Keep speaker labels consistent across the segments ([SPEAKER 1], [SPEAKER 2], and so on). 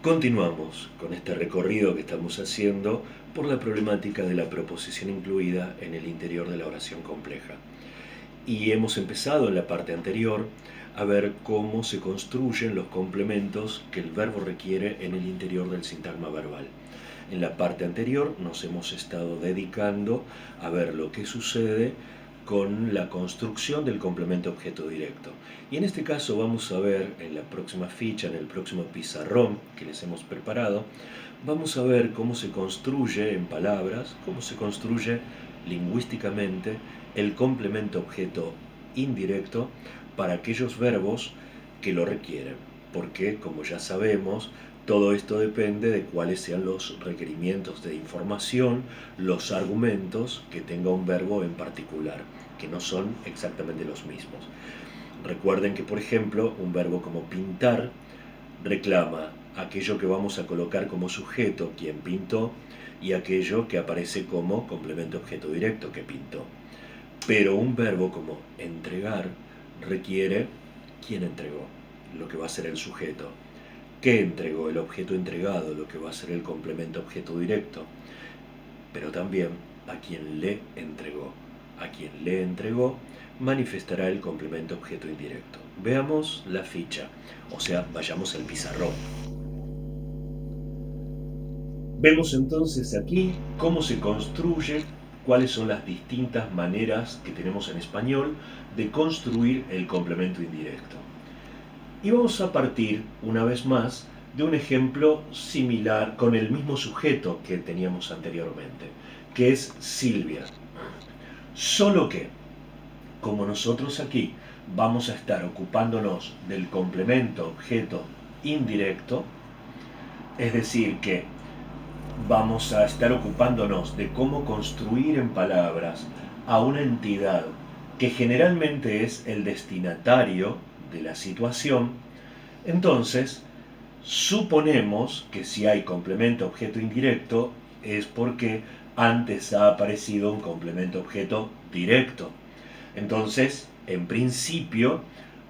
[SPEAKER 1] Continuamos con este recorrido que estamos haciendo por la problemática de la preposición incluida en el interior de la oración compleja. Y hemos empezado en la parte anterior a ver cómo se construyen los complementos que el verbo requiere en el interior del sintagma verbal. En la parte anterior nos hemos estado dedicando a ver lo que sucede con la construcción del complemento objeto directo. Y en este caso vamos a ver en la próxima ficha, en el próximo pizarrón que les hemos preparado, vamos a ver cómo se construye en palabras, cómo se construye lingüísticamente el complemento objeto indirecto para aquellos verbos que lo requieren. Porque, como ya sabemos, todo esto depende de cuáles sean los requerimientos de información, los argumentos que tenga un verbo en particular, que no son exactamente los mismos. Recuerden que, por ejemplo, un verbo como pintar reclama aquello que vamos a colocar como sujeto, quien pintó, y aquello que aparece como complemento objeto directo, que pintó. Pero un verbo como entregar requiere quién entregó, lo que va a ser el sujeto. ¿Qué entregó? El objeto entregado, lo que va a ser el complemento objeto directo. Pero también a quien le entregó. A quien le entregó manifestará el complemento objeto indirecto. Veamos la ficha, o sea, vayamos al pizarrón. Vemos entonces aquí cómo se construye, cuáles son las distintas maneras que tenemos en español de construir el complemento indirecto. Y vamos a partir, una vez más, de un ejemplo similar con el mismo sujeto que teníamos anteriormente, que es Silvia. Solo que, como nosotros aquí vamos a estar ocupándonos del complemento objeto indirecto, es decir, que vamos a estar ocupándonos de cómo construir en palabras a una entidad que generalmente es el destinatario de la situación, entonces suponemos que si hay complemento objeto indirecto es porque antes ha aparecido un complemento objeto directo. Entonces, en principio,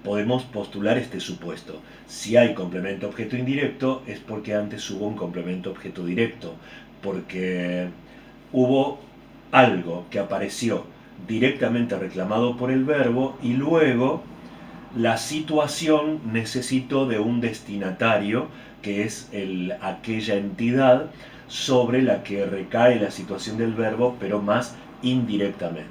[SPEAKER 1] podemos postular este supuesto. Si hay complemento objeto indirecto es porque antes hubo un complemento objeto directo, porque hubo algo que apareció directamente reclamado por el verbo y luego la situación necesitó de un destinatario, que es aquella entidad sobre la que recae la situación del verbo, pero más indirectamente.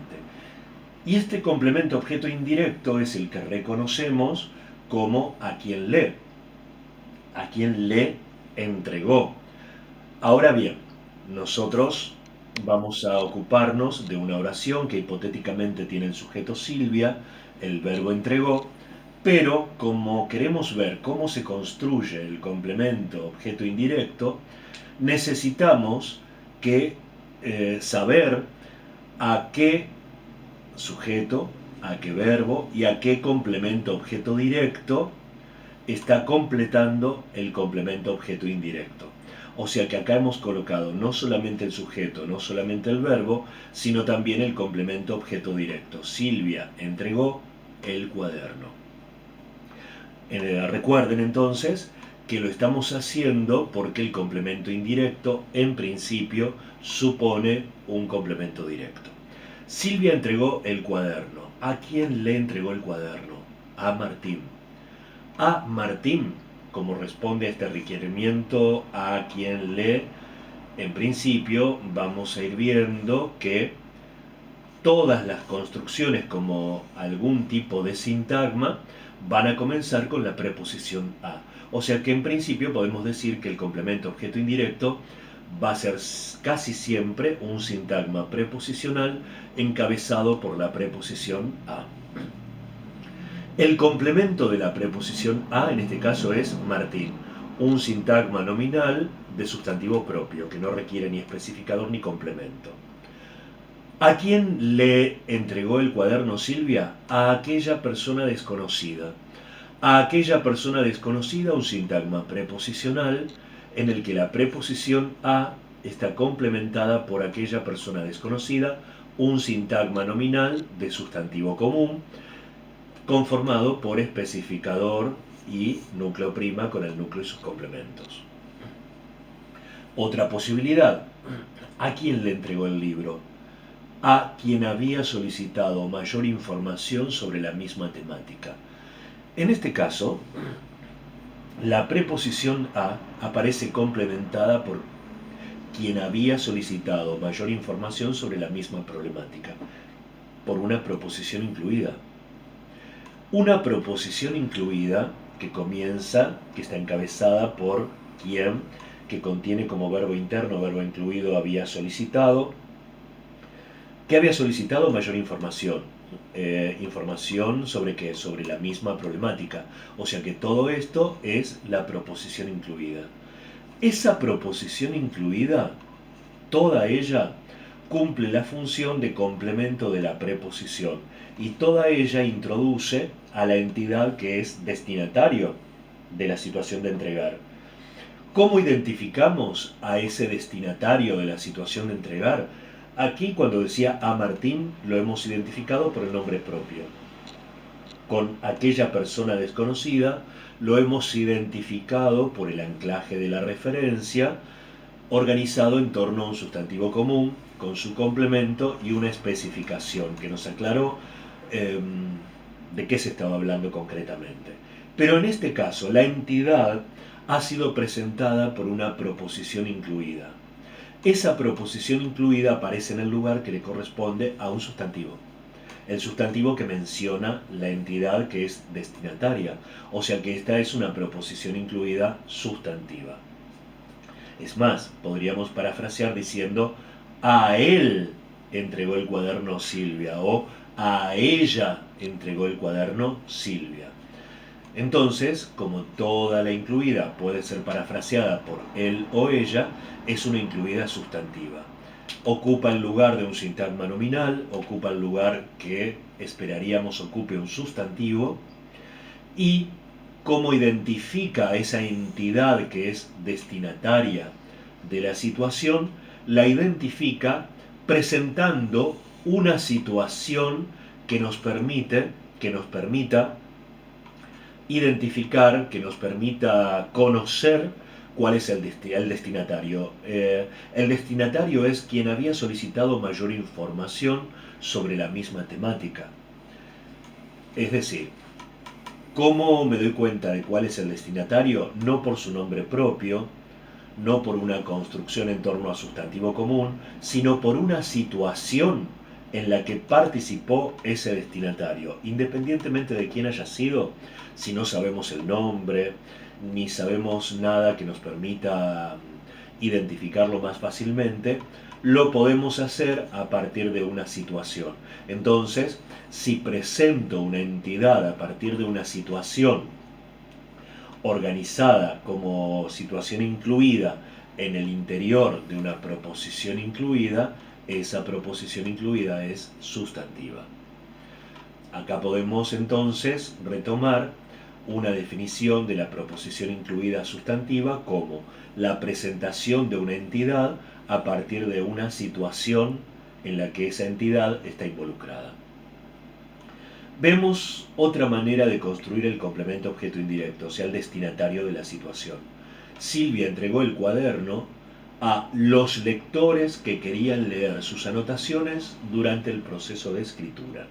[SPEAKER 1] Y este complemento objeto indirecto es el que reconocemos como a quien le entregó. Ahora bien, nosotros vamos a ocuparnos de una oración que hipotéticamente tiene el sujeto Silvia, el verbo entregó, pero como queremos ver cómo se construye el complemento objeto indirecto, necesitamos saber a qué sujeto, a qué verbo y a qué complemento objeto directo está completando el complemento objeto indirecto. O sea que acá hemos colocado no solamente el sujeto, no solamente el verbo, sino también el complemento objeto directo. Silvia entregó el cuaderno. Recuerden entonces que lo estamos haciendo porque el complemento indirecto en principio supone un complemento directo. Silvia entregó el cuaderno. ¿A quién le entregó el cuaderno? A Martín. A Martín, como responde a este requerimiento a quien le, en principio vamos a ir viendo que todas las construcciones como algún tipo de sintagma van a comenzar con la preposición a. O sea que en principio podemos decir que el complemento objeto indirecto va a ser casi siempre un sintagma preposicional encabezado por la preposición a. El complemento de la preposición a en este caso es Martín, un sintagma nominal de sustantivo propio que no requiere ni especificador ni complemento. ¿A quién le entregó el cuaderno Silvia? A aquella persona desconocida. A aquella persona desconocida un sintagma preposicional en el que la preposición a está complementada por aquella persona desconocida, un sintagma nominal de sustantivo común, conformado por especificador y núcleo prima con el núcleo y sus complementos. Otra posibilidad, ¿a quién le entregó el libro? A quien había solicitado mayor información sobre la misma temática. En este caso, la preposición a aparece complementada por quien había solicitado mayor información sobre la misma problemática, por una proposición incluida. Una proposición incluida que comienza, que está encabezada por quien, que contiene como verbo interno, verbo incluido, había solicitado. ¿Qué había solicitado? Mayor información. ¿Información sobre qué? Sobre la misma problemática. O sea que todo esto es la proposición incluida. Esa proposición incluida, toda ella, cumple la función de complemento de la preposición y toda ella introduce a la entidad que es destinatario de la situación de entregar. ¿Cómo identificamos a ese destinatario de la situación de entregar? Aquí, cuando decía a Martín, lo hemos identificado por el nombre propio. Con aquella persona desconocida lo hemos identificado por el anclaje de la referencia, organizado en torno a un sustantivo común, con su complemento y una especificación que nos aclaró de qué se estaba hablando concretamente. Pero en este caso, la entidad ha sido presentada por una proposición incluida. Esa proposición incluida aparece en el lugar que le corresponde a un sustantivo. El sustantivo que menciona la entidad que es destinataria. O sea que esta es una proposición incluida sustantiva. Es más, podríamos parafrasear diciendo a él entregó el cuaderno Silvia o a ella entregó el cuaderno Silvia. Entonces, como toda la incluida puede ser parafraseada por él o ella, es una incluida sustantiva. Ocupa el lugar de un sintagma nominal, ocupa el lugar que esperaríamos ocupe un sustantivo, y cómo identifica a esa entidad que es destinataria de la situación, la identifica presentando una situación que nos permita identificar, que nos permita conocer cuál es el destinatario. El destinatario es quien había solicitado mayor información sobre la misma temática. Es decir, ¿cómo me doy cuenta de cuál es el destinatario? No por su nombre propio, no por una construcción en torno a sustantivo común, sino por una situación en la que participó ese destinatario, independientemente de quién haya sido. Si no sabemos el nombre, ni sabemos nada que nos permita identificarlo más fácilmente, lo podemos hacer a partir de una situación. Entonces, si presento una entidad a partir de una situación organizada como situación incluida en el interior de una proposición incluida, esa proposición incluida es sustantiva. Acá podemos entonces retomar una definición de la proposición incluida sustantiva como la presentación de una entidad a partir de una situación en la que esa entidad está involucrada. Vemos otra manera de construir el complemento objeto indirecto, o sea, el destinatario de la situación. Silvia entregó el cuaderno a los lectores que querían leer sus anotaciones durante el proceso de escritura.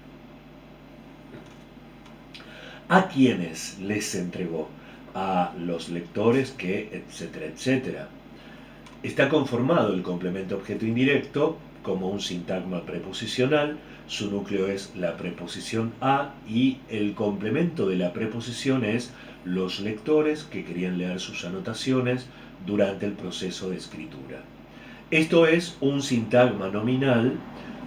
[SPEAKER 1] ¿A quiénes les entregó? A los lectores que, etcétera, etcétera. Está conformado el complemento objeto indirecto como un sintagma preposicional. Su núcleo es la preposición a y el complemento de la preposición es los lectores que querían leer sus anotaciones durante el proceso de escritura. Esto es un sintagma nominal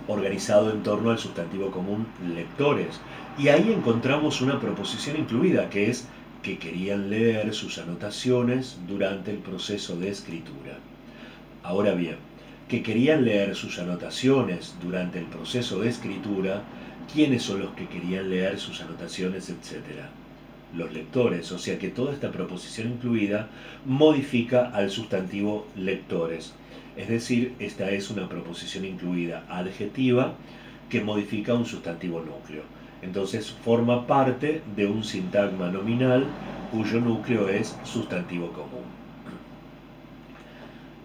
[SPEAKER 1] organizado en torno al sustantivo común lectores. Y ahí encontramos una proposición incluida, que es que querían leer sus anotaciones durante el proceso de escritura. Ahora bien, que querían leer sus anotaciones durante el proceso de escritura, ¿quiénes son los que querían leer sus anotaciones, etcétera? Los lectores, o sea que toda esta proposición incluida modifica al sustantivo lectores. Es decir, esta es una proposición incluida adjetiva que modifica un sustantivo núcleo. Entonces forma parte de un sintagma nominal cuyo núcleo es sustantivo común.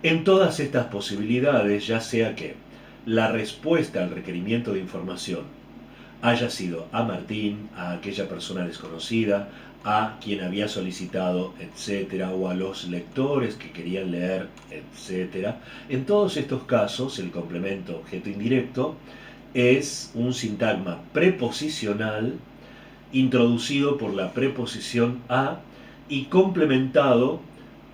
[SPEAKER 1] En todas estas posibilidades, ya sea que la respuesta al requerimiento de información haya sido a Martín, a aquella persona desconocida, a quien había solicitado, etcétera, o a los lectores que querían leer, etcétera. En todos estos casos, el complemento objeto indirecto es un sintagma preposicional introducido por la preposición a y complementado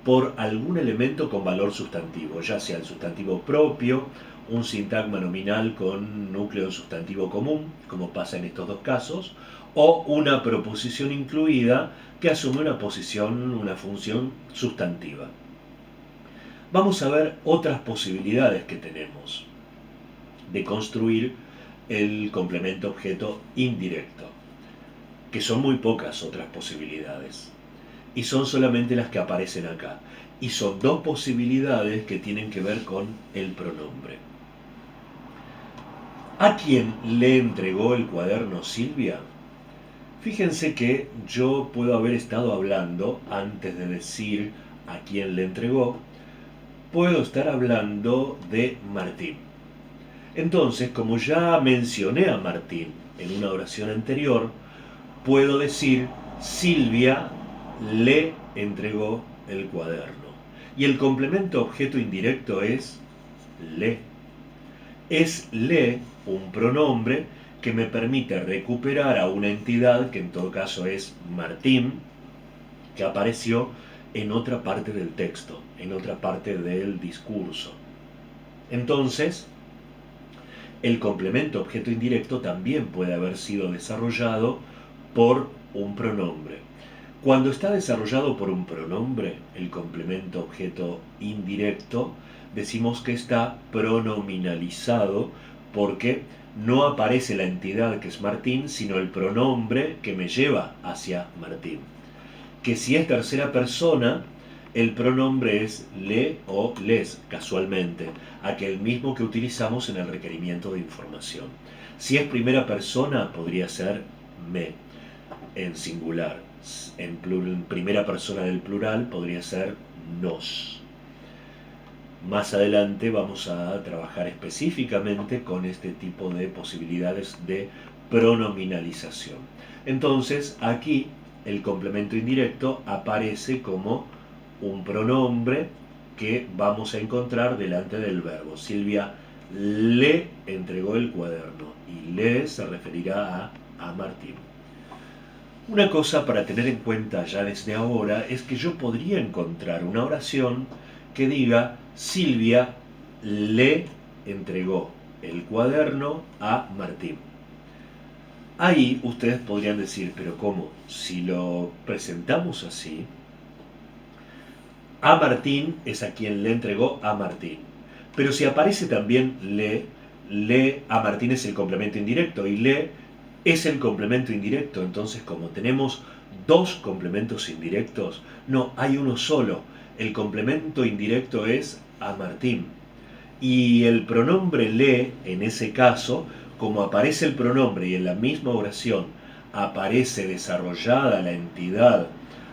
[SPEAKER 1] por algún elemento con valor sustantivo, ya sea el sustantivo propio, un sintagma nominal con núcleo en sustantivo común, como pasa en estos dos casos, o una proposición incluida que asume una posición, una función sustantiva. Vamos a ver otras posibilidades que tenemos de construir el complemento objeto indirecto, que son muy pocas otras posibilidades, y son solamente las que aparecen acá. Y son dos posibilidades que tienen que ver con el pronombre. ¿A quién le entregó el cuaderno Silvia? Fíjense que yo puedo haber estado hablando, antes de decir a quién le entregó, puedo estar hablando de Martín. Entonces, como ya mencioné a Martín en una oración anterior, puedo decir Silvia le entregó el cuaderno. Y el complemento objeto indirecto es le. Es le un pronombre que me permite recuperar a una entidad, que en todo caso es Martín, que apareció en otra parte del texto, en otra parte del discurso. Entonces, el complemento objeto indirecto también puede haber sido desarrollado por un pronombre. Cuando está desarrollado por un pronombre, el complemento objeto indirecto, decimos que está pronominalizado porque no aparece la entidad que es Martín, sino el pronombre que me lleva hacia Martín. Que si es tercera persona, el pronombre es le o les, casualmente, aquel mismo que utilizamos en el requerimiento de información. Si es primera persona, podría ser me, en singular. En primera persona del plural podría ser nos. Más adelante vamos a trabajar específicamente con este tipo de posibilidades de pronominalización. Entonces, aquí el complemento indirecto aparece como un pronombre que vamos a encontrar delante del verbo. Silvia le entregó el cuaderno y le se referirá a Martín. Una cosa para tener en cuenta ya desde ahora es que yo podría encontrar una oración que diga Silvia le entregó el cuaderno a Martín. Ahí ustedes podrían decir, pero ¿cómo? Si lo presentamos así, a Martín es a quien le entregó a Martín. Pero si aparece también le a Martín es el complemento indirecto y le es el complemento indirecto. Entonces, como tenemos dos complementos indirectos, no, hay uno solo. El complemento indirecto es a Martín. Y el pronombre le, en ese caso, como aparece el pronombre y en la misma oración aparece desarrollada la entidad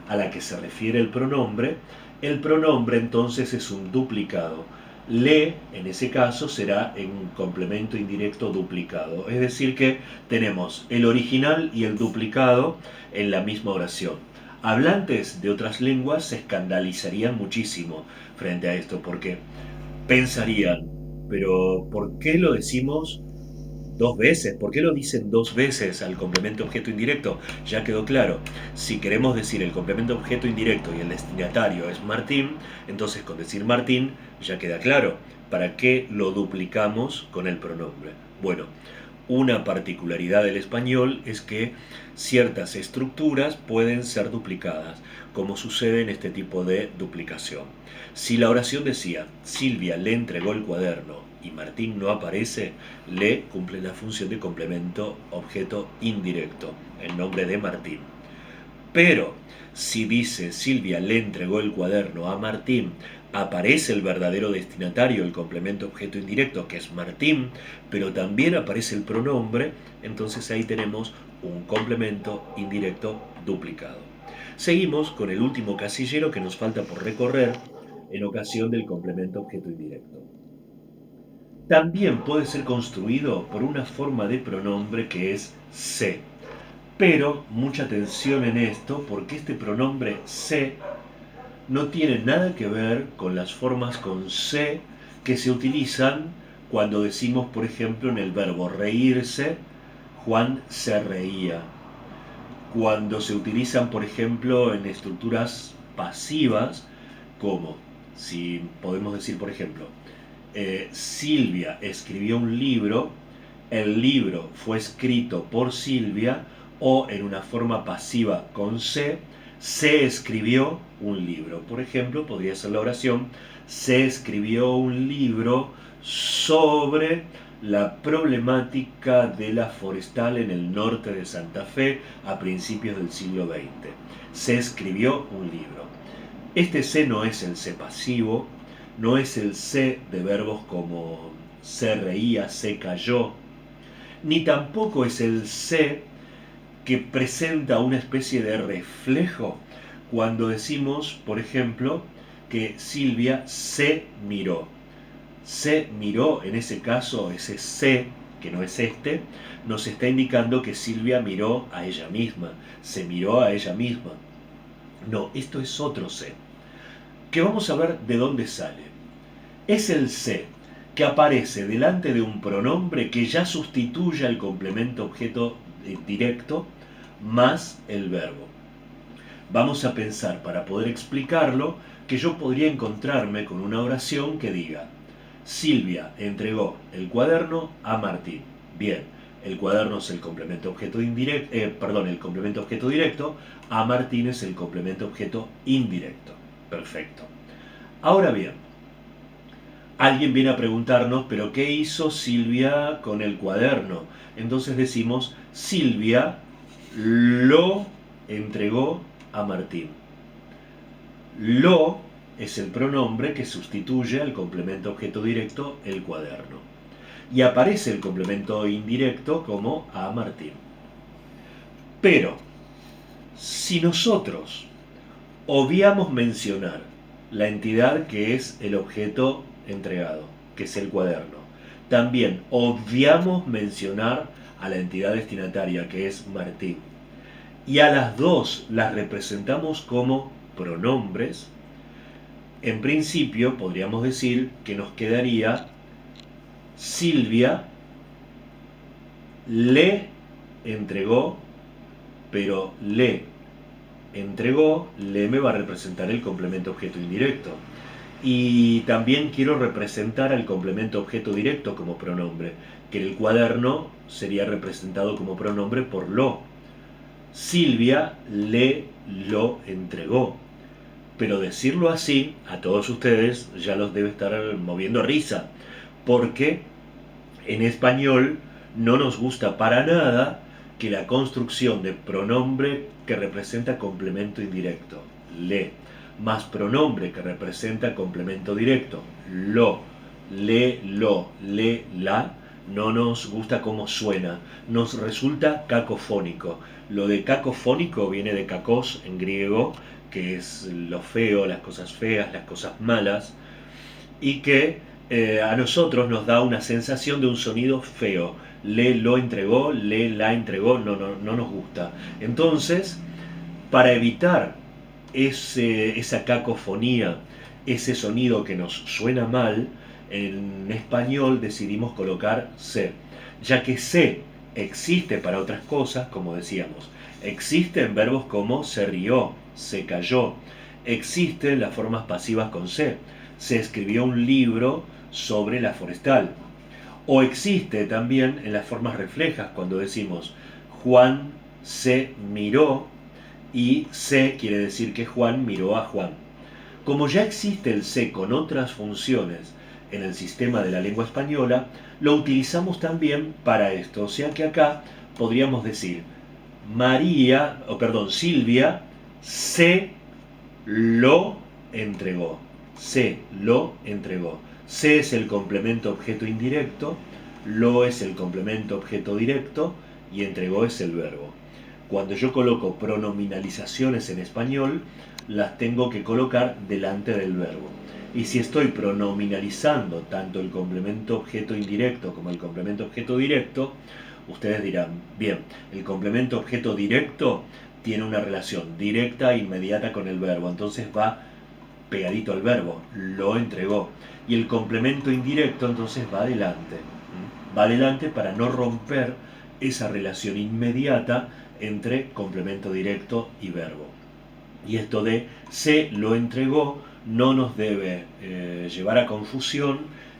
[SPEAKER 1] a la que se refiere el pronombre entonces es un duplicado. Le, en ese caso, será un complemento indirecto duplicado. Es decir que tenemos el original y el duplicado en la misma oración. Hablantes de otras lenguas se escandalizarían muchísimo frente a esto, porque pensarían, pero ¿por qué lo decimos dos veces? ¿Por qué lo dicen dos veces al complemento objeto indirecto? Ya quedó claro. Si queremos decir el complemento objeto indirecto y el destinatario es Martín, entonces con decir Martín ya queda claro. ¿Para qué lo duplicamos con el pronombre? Bueno, una particularidad del español es que ciertas estructuras pueden ser duplicadas, como sucede en este tipo de duplicación. Si la oración decía, Silvia le entregó el cuaderno y Martín no aparece, le cumple la función de complemento objeto indirecto, en nombre de Martín. Pero si dice Silvia le entregó el cuaderno a Martín, aparece el verdadero destinatario, el complemento objeto indirecto, que es Martín, pero también aparece el pronombre, entonces ahí tenemos un complemento indirecto duplicado. Seguimos con el último casillero que nos falta por recorrer, en ocasión del complemento objeto indirecto. También puede ser construido por una forma de pronombre que es se, pero mucha atención en esto porque este pronombre se no tiene nada que ver con las formas con se que se utilizan cuando decimos, por ejemplo, en el verbo reírse, Juan se reía. Cuando se utilizan, por ejemplo, en estructuras pasivas, como si podemos decir, por ejemplo, Silvia escribió un libro, el libro fue escrito por Silvia, o en una forma pasiva con se escribió un libro. Por ejemplo, podría ser la oración, se escribió un libro sobre la problemática de la forestal en el norte de Santa Fe a principios del siglo XX. Se escribió un libro. Este se no es el se pasivo, no es el se de verbos como se reía, se cayó, ni tampoco es el se que presenta una especie de reflejo cuando decimos, por ejemplo, que Silvia se miró. Se miró, en ese caso, ese se, que no es este, nos está indicando que Silvia miró a ella misma, se miró a ella misma. No, esto es otro se, que vamos a ver de dónde sale. Es el se que aparece delante de un pronombre que ya sustituye al complemento objeto directo más el verbo. Vamos a pensar, para poder explicarlo, que yo podría encontrarme con una oración que diga: Silvia entregó el cuaderno a Martín. Bien, el cuaderno es el complemento objeto indirecto, el complemento objeto directo, a Martín es el complemento objeto indirecto. Perfecto. Ahora bien, alguien viene a preguntarnos, ¿pero qué hizo Silvia con el cuaderno? Entonces decimos, Silvia lo entregó a Martín. Lo es el pronombre que sustituye al complemento objeto directo, el cuaderno. Y aparece el complemento indirecto como a Martín. Pero, si nosotros obviamos mencionar la entidad que es el objeto entregado, que es el cuaderno, también obviamos mencionar a la entidad destinataria, que es Martín, y a las dos las representamos como pronombres, en principio podríamos decir que nos quedaría Silvia le entregó, pero le entregó, le me va a representar el complemento objeto indirecto. Y también quiero representar al complemento objeto directo como pronombre, que el cuaderno sería representado como pronombre por lo. Silvia le lo entregó. Pero decirlo así, a todos ustedes ya los debe estar moviendo risa, porque en español no nos gusta para nada que la construcción de pronombre que representa complemento indirecto, le, más pronombre que representa complemento directo, lo, le, lo, le, la, no nos gusta cómo suena, nos resulta cacofónico. Lo de cacofónico viene de kakos en griego, que es lo feo, las cosas feas, las cosas malas, y que a nosotros nos da una sensación de un sonido feo. Le lo entregó, le la entregó, no nos gusta. Entonces, para evitar esa cacofonía, ese sonido que nos suena mal, en español decidimos colocar se, ya que se existe para otras cosas, como decíamos. Existen verbos como se rió, se cayó. Existen las formas pasivas con se. Se escribió un libro sobre la forestal. O existe también en las formas reflejas cuando decimos Juan se miró, y se quiere decir que Juan miró a Juan. Como ya existe el se con otras funciones en el sistema de la lengua española, lo utilizamos también para esto. O sea que acá podríamos decir Silvia se lo entregó. Se lo entregó. Se es el complemento objeto indirecto, lo es el complemento objeto directo y entregó es el verbo. Cuando yo coloco pronominalizaciones en español, las tengo que colocar delante del verbo. Y si estoy pronominalizando tanto el complemento objeto indirecto como el complemento objeto directo, ustedes dirán, bien, el complemento objeto directo tiene una relación directa e inmediata con el verbo, entonces va pegadito al verbo, lo entregó. Y el complemento indirecto entonces va adelante. Va adelante para no romper esa relación inmediata entre complemento directo y verbo. Y esto de se lo entregó no nos debe llevar a confusión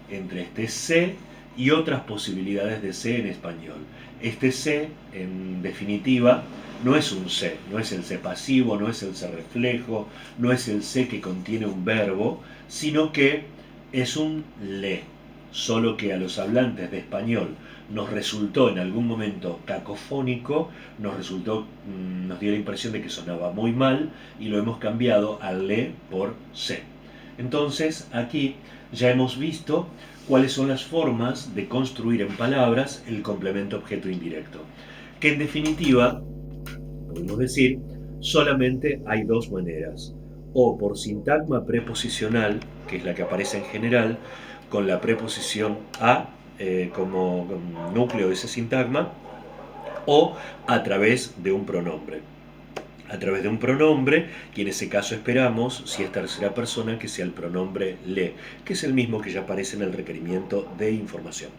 [SPEAKER 1] entre este se y otras posibilidades de se en español. Este se, en definitiva, no es un se, no es el se pasivo, no es el se reflejo, no es el se que contiene un verbo, sino que es un le, solo que a los hablantes de español nos resultó en algún momento cacofónico, nos dio la impresión de que sonaba muy mal y lo hemos cambiado al le por se. Entonces aquí ya hemos visto cuáles son las formas de construir en palabras el complemento objeto indirecto, que en definitiva, podemos decir, solamente hay dos maneras, o por sintagma preposicional, que es la que aparece en general, con la preposición a como núcleo de ese sintagma, o a través de un pronombre. A través de un pronombre, y en ese caso esperamos, si es tercera persona, que sea el pronombre le, que es el mismo que ya aparece en el requerimiento de información.